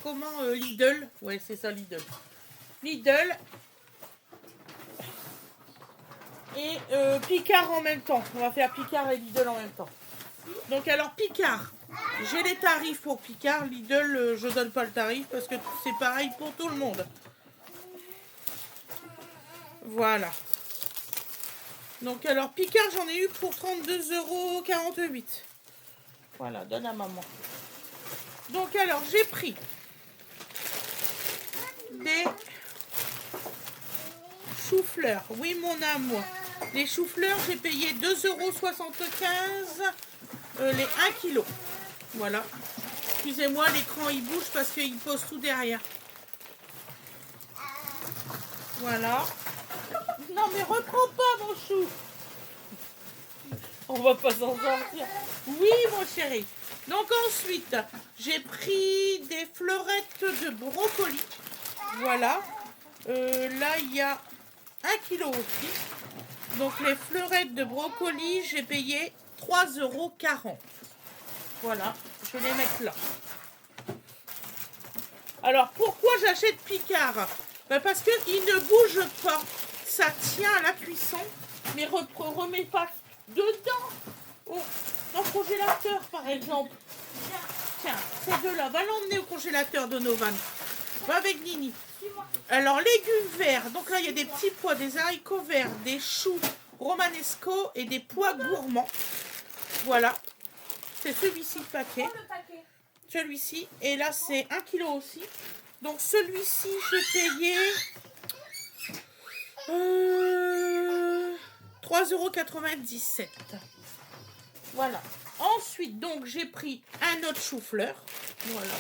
comment Lidl. Ouais, c'est ça, Lidl. Lidl. Et Picard en même temps. On va faire Picard et Lidl en même temps. Donc alors Picard, j'ai les tarifs pour Picard. Lidl, je donne pas le tarif parce que c'est pareil pour tout le monde. Voilà. Donc alors Picard, j'en ai eu pour 32,48 €. Voilà, donne à maman. Donc alors j'ai pris des choux-fleurs. Oui mon amour. Les choux-fleurs, j'ai payé 2,75 € les 1 kg. Voilà. Excusez-moi, l'écran il bouge parce qu'il pose tout derrière. Voilà. Non mais reprends pas mon chou. On va pas s'en sortir. Oui mon chéri. Donc ensuite, j'ai pris des fleurettes de brocoli. Voilà. Là, il y a 1 kg aussi. Donc les fleurettes de brocoli, j'ai payé 3,40 €. Voilà, je vais les mettre là. Alors pourquoi j'achète Picard? Parce qu'il ne bouge pas. Ça tient à la cuisson, mais remets pas dedans. Oh, dans le congélateur par exemple. Tiens, ces deux-là, va l'emmener au congélateur, Donovan. Va avec Nini. Alors, légumes verts. Donc là, il y a des petits pois, des haricots verts, des choux romanesco et des pois gourmands. Voilà. C'est celui-ci le paquet. Celui-ci. Et là, c'est 1 kg aussi. Donc, celui-ci, j'ai payé 3,97 €. Voilà. Ensuite, donc, j'ai pris un autre chou-fleur. Voilà.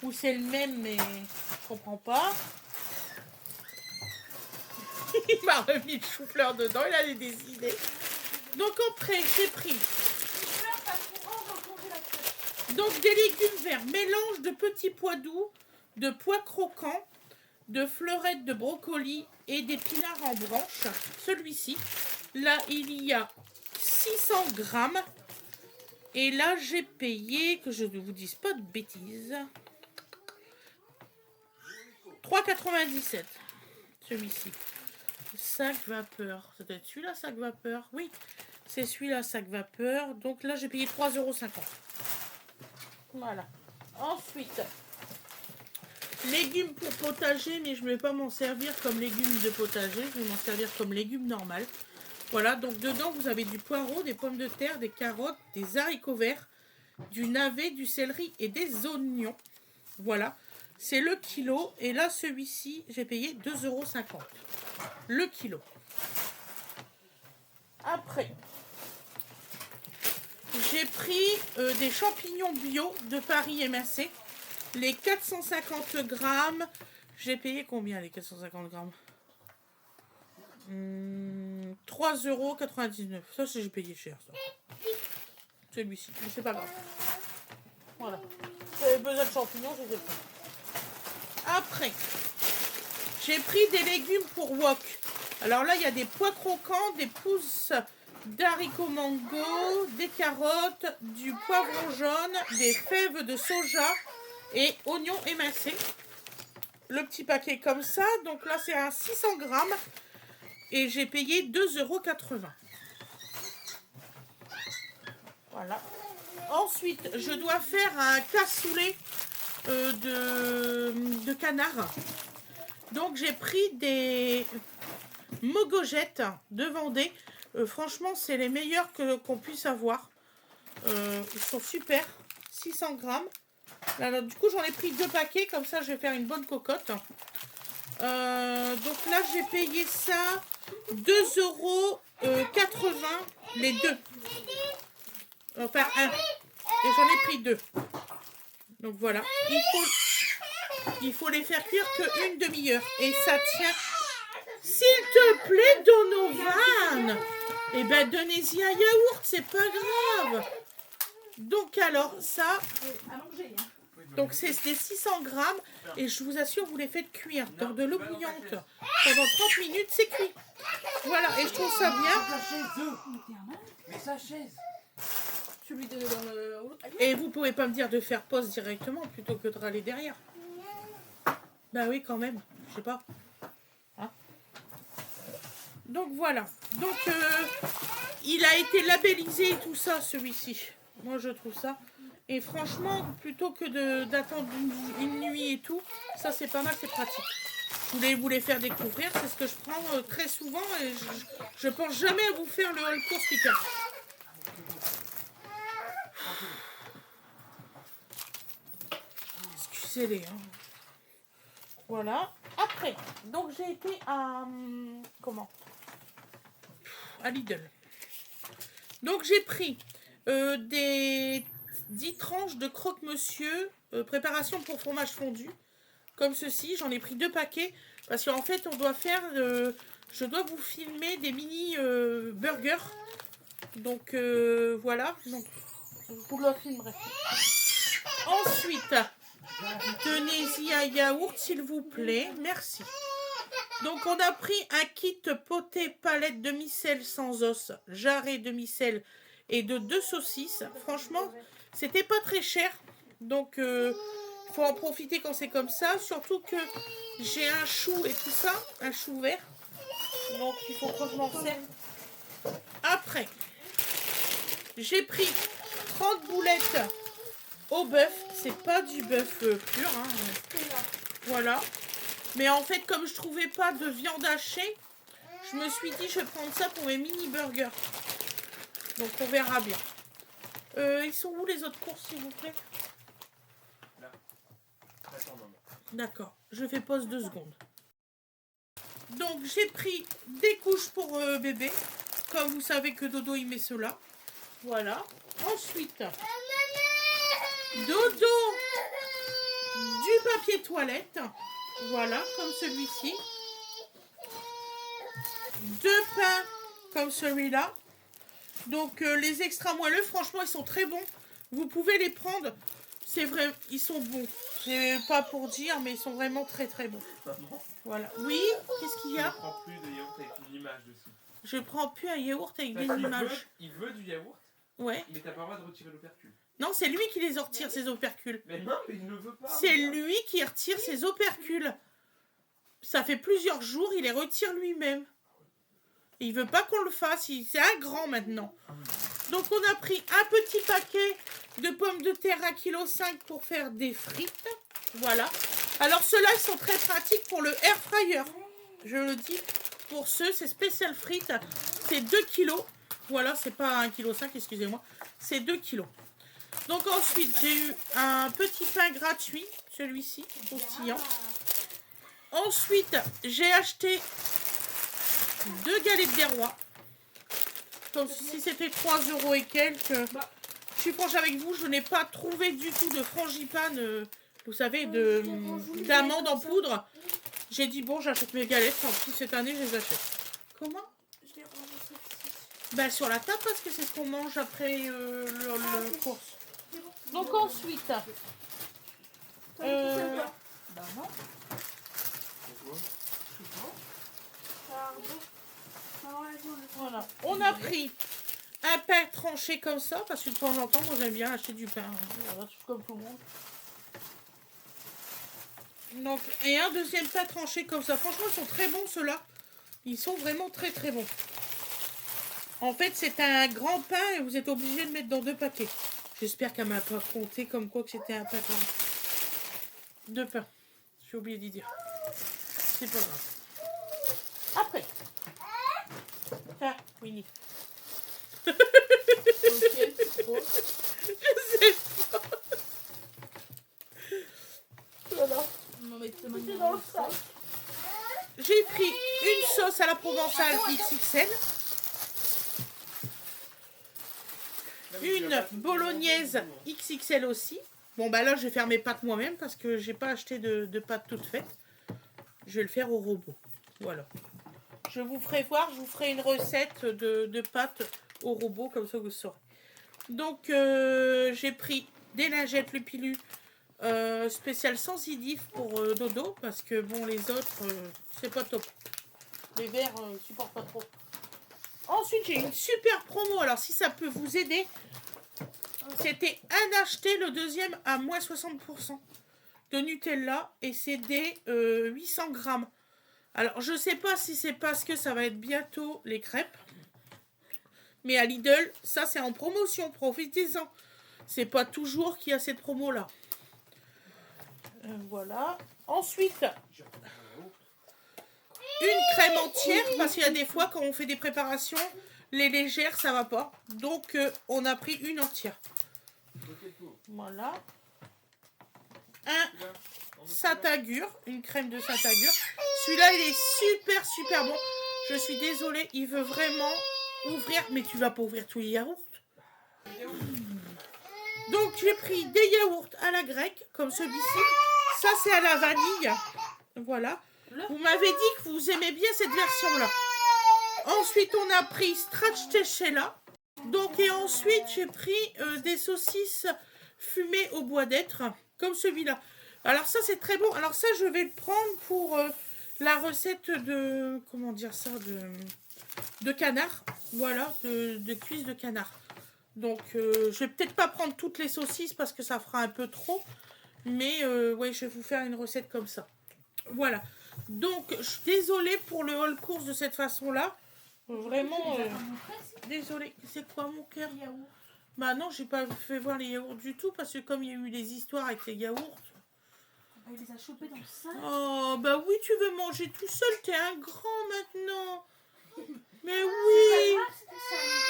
Ou c'est le même, mais je comprends pas. Il m'a remis le chou-fleur dedans, il a des idées. Donc après, j'ai pris donc des légumes verts, mélange de petits pois doux, de pois croquants, de fleurettes de brocoli et d'épinards en branches. Celui-ci, là, il y a 600 grammes. Et là, j'ai payé, que je ne vous dise pas de bêtises, 3,97 €. Celui-ci. Sac vapeur. Ça doit être celui-là, sac vapeur. Oui, c'est celui-là, sac vapeur. Donc là, j'ai payé 3,50 €. Voilà. Ensuite, légumes pour potager, mais je ne vais pas m'en servir comme légumes de potager. Je vais m'en servir comme légumes normales. Voilà, donc dedans, vous avez du poireau, des pommes de terre, des carottes, des haricots verts, du navet, du céleri et des oignons. Voilà, c'est le kilo. Et là, celui-ci, j'ai payé 2,50 € le kilo. Après, j'ai pris des champignons bio de Paris émincés. Les 450 grammes. J'ai payé combien les 450 grammes? 3,99 €. Ça, j'ai payé cher, ça. Celui-ci, mais c'est pas grave. Voilà. Si vous avez besoin de champignons, je les ai pris. Après, j'ai pris des légumes pour wok. Alors là, il y a des pois croquants, des pousses d'haricots mango, des carottes, du poivron jaune, des fèves de soja et oignons émincés. Le petit paquet comme ça. Donc là, c'est à 600 grammes. Et j'ai payé 2,80 €. Voilà. Ensuite, je dois faire un cassoulet de canard. Donc, j'ai pris des mogogettes de Vendée. Franchement, c'est les meilleurs qu'on puisse avoir. Ils sont super. 600 grammes. Alors, du coup, j'en ai pris 2 paquets. Comme ça, je vais faire une bonne cocotte. Donc là, j'ai payé ça 2,80 € les deux. Enfin, un. Et j'en ai pris 2. Donc voilà. Il faut les faire cuire qu'une demi-heure. Et ça tient. S'il te plaît, Donovan. Eh ben, donnez-y un yaourt, c'est pas grave. Donc alors, ça. Donc c'est des 600 grammes. Et je vous assure, vous les faites cuire dans de l'eau bouillante. Pendant 30 minutes, c'est cuit. Voilà, et je trouve ça bien. Mais sa chaise. Et vous pouvez pas me dire de faire pause directement plutôt que de râler derrière. Bah oui, quand même. Je sais pas. Hein. Donc voilà. Donc il a été labellisé et tout ça, celui-ci. Moi, je trouve ça. Et franchement, plutôt que d'attendre une nuit et tout, ça c'est pas mal, c'est pratique. Je voulais vous les faire découvrir, c'est ce que je prends très souvent et je pense jamais à vous faire le All Course Picard. Excusez-les. Hein. Voilà. Après, donc j'ai été à... comment? À Lidl. Donc j'ai pris des 10 tranches de croque-monsieur, préparation pour fromage fondu. Comme ceci, j'en ai pris 2 paquets. Parce qu'en fait, on doit faire... je dois vous filmer des mini burgers. Donc voilà. Donc, je vous le filmerai. Ensuite, tenez-y un yaourt, s'il vous plaît. Merci. Donc, on a pris un kit poté palette demi-sel sans os, jarret demi-sel et de 2 saucisses. Franchement, c'était pas très cher. Donc, faut en profiter quand c'est comme ça. Surtout que j'ai un chou et tout ça, un chou vert. Donc, il faut que je m'en serve. Après, j'ai pris 30 boulettes au bœuf. C'est pas du bœuf pur. Hein. Voilà. Mais en fait, comme je trouvais pas de viande hachée, je me suis dit, je vais prendre ça pour mes mini burgers. Donc, on verra bien. Ils sont où les autres courses, s'il vous plaît? Là. Attends, maman. D'accord. Je fais pause 2 secondes. Donc, j'ai pris des couches pour bébé. Comme vous savez que Dodo, il met cela. Voilà. Ensuite, Dodo, du papier toilette. Voilà, comme celui-ci. 2 pains comme celui-là. Donc, les extra moelleux, franchement, ils sont très bons. Vous pouvez les prendre. C'est vrai, ils sont bons. C'est pas pour dire, mais ils sont vraiment très très bons. Maman, Voilà. Oui, qu'est-ce qu'il y je ne a? prends plus de yaourt avec une image dessus. Je prends plus un yaourt avec des Parce qu'il images. il veut du yaourt, Ouais. mais t'as pas le droit de retirer l'opercule. Non, c'est lui qui les retire, ses opercules. Mais non, mais il ne veut pas. C'est lui qui retire ses opercules. Ça fait plusieurs jours, il les retire lui-même. Il veut pas qu'on le fasse, c'est un grand maintenant. Donc on a pris un petit paquet de pommes de terre 1,5 kg pour faire des frites. Voilà. Alors ceux-là, ils sont très pratiques pour le air fryer. Je le dis, pour ceux, c'est spécial frites. C'est 2 kg. Voilà, c'est pas 1,5 kg, excusez-moi. C'est 2 kg. Donc ensuite, j'ai eu un petit pain gratuit, celui-ci, croustillant. Ensuite, j'ai acheté 2 galettes des rois. Comme si c'était 3 € et quelques. Je suis franche avec vous, je n'ai pas trouvé du tout de frangipane, vous savez, d'amandes en poudre. J'ai dit, bon, j'achète mes galettes, tant pis, cette année, je les achète. Comment? Je l'ai rangé ici. Ben, sur la table, parce que c'est ce qu'on mange après le course. Donc ensuite, Bah non. voilà. On a pris un pain tranché comme ça, parce que de temps en temps, moi j'aime bien acheter du pain. Voilà, comme tout le monde. Donc, et un deuxième pain tranché comme ça. Franchement, ils sont très bons ceux-là. Ils sont vraiment très très bons. En fait, c'est un grand pain et vous êtes obligé de mettre dans 2 paquets. J'espère qu'elle m'a pas compté comme quoi que c'était un pain. 2 pains. J'ai oublié d'y dire. C'est pas grave. Après. Tiens, Winnie. Ok, trop. Je sais pas. Voilà. On va mettre le C'est dans le sac. J'ai pris une sauce à la provençale XXL. Une bolognaise XXL aussi. Bon, bah là, je vais faire mes pâtes moi-même parce que j'ai pas acheté de pâtes toutes faites. Je vais le faire au robot. Voilà. Je vous ferai voir, je vous ferai une recette de pâtes au robot, comme ça vous saurez. Donc, j'ai pris des lingettes Lupilu spécial sans idif pour Dodo parce que, bon, les autres, c'est pas top. Les verts, ils supportent pas trop. Ensuite, j'ai une super promo. Alors, si ça peut vous aider, c'était un acheté, le deuxième à moins 60%. de Nutella et c'est des 800 grammes. Alors, je sais pas si c'est parce que ça va être bientôt les crêpes. Mais à Lidl, ça c'est en promotion, profitez-en. C'est pas toujours qu'il y a cette promo-là. Voilà. Ensuite, une crème entière, parce qu'il y a des fois quand on fait des préparations, les légères, ça va pas. Donc, on a pris une entière. Voilà. Un Saint-Agur, une crème de Saint-Agur. Celui-là, il est super, super bon. Je suis désolée, il veut vraiment ouvrir, mais tu vas pas ouvrir tous les yaourts. Donc, j'ai pris des yaourts à la grecque, comme celui-ci. Ça, c'est à la vanille. Voilà. Vous m'avez dit que vous aimez bien cette version-là. Ensuite, on a pris stracciatella. Donc, et ensuite, j'ai pris des saucisses fumées au bois d'être, comme celui-là. Alors, ça, c'est très bon. Alors, ça, je vais le prendre pour la recette de... Comment dire ça? De canard. Voilà, de cuisse de canard. Donc, je vais peut-être pas prendre toutes les saucisses parce que ça fera un peu trop. Mais, ouais, je vais vous faire une recette comme ça. Voilà. Donc, je suis désolée pour le haul course de cette façon-là. Vraiment, désolée. C'est quoi mon cœur? Bah non, j'ai pas fait voir les yaourts du tout parce que comme il y a eu des histoires avec les yaourts. Il les a chopés dans le sac. Oh, bah oui, tu veux manger tout seul, t'es un grand maintenant. Mais oui.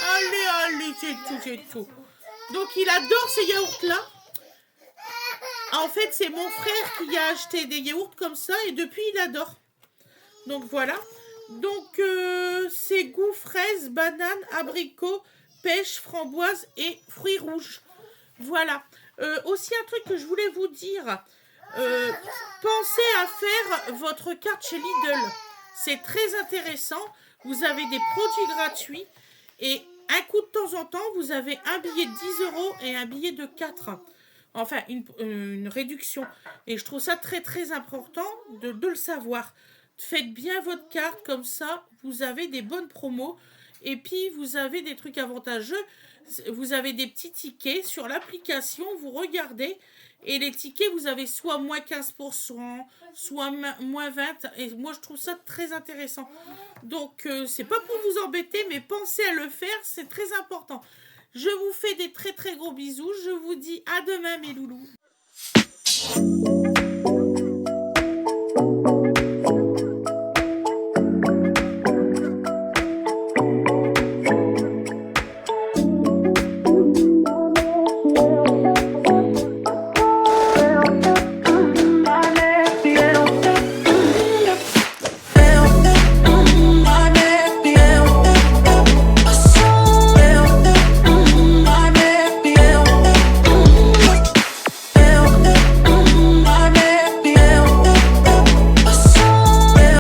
Allez, c'est tout. Donc, il adore ces yaourts-là. En fait, c'est mon frère qui a acheté des yaourts comme ça et depuis, il adore. Donc, voilà. Donc, c'est goût fraise, banane, abricot, pêche, framboise et fruits rouges. Voilà. Aussi, un truc que je voulais vous dire. Pensez à faire votre carte chez Lidl. C'est très intéressant. Vous avez des produits gratuits. Et un coup de temps en temps, vous avez un billet de 10 € et un billet de 4. Enfin, une réduction. Et je trouve ça très, très important de le savoir. Faites bien votre carte, comme ça, vous avez des bonnes promos. Et puis, vous avez des trucs avantageux. Vous avez des petits tickets sur l'application, vous regardez. Et les tickets, vous avez soit moins 15%, soit moins 20%. Et moi, je trouve ça très intéressant. Donc, c'est pas pour vous embêter, mais pensez à le faire, c'est très important. Je vous fais des très très gros bisous. Je vous dis à demain mes loulous.